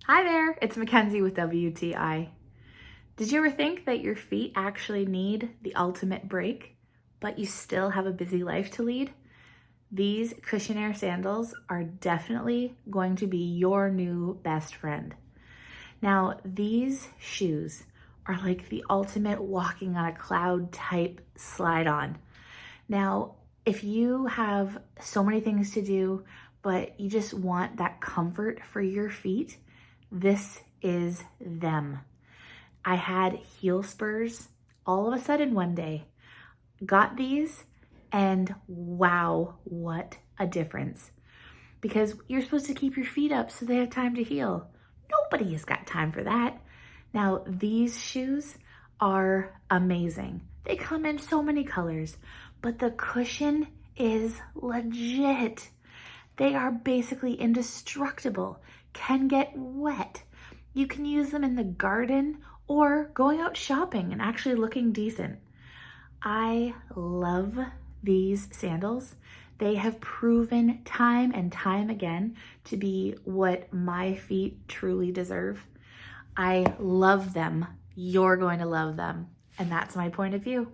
Hi there, it's Mackenzie with WTI. Did you ever think that your feet actually need the ultimate break, but you still have a busy life to lead? These CUSHIONAIRE sandals are definitely going to be your new best friend. Now, these shoes are like the ultimate walking on a cloud type slide on. Now, if you have so many things to do, but you just want that comfort for your feet, this is them. I had heel spurs all of a sudden one day, got these, and wow, what a difference. Because you're supposed to keep your feet up so they have time to heal. Nobody has got time for that. Now, these shoes are amazing. They come in so many colors, but the cushion is legit. They are basically indestructible, can get wet. You can use them in the garden or going out shopping and actually looking decent. I love these sandals. They have proven time and time again to be what my feet truly deserve. I love them. You're going to love them. And that's my point of view.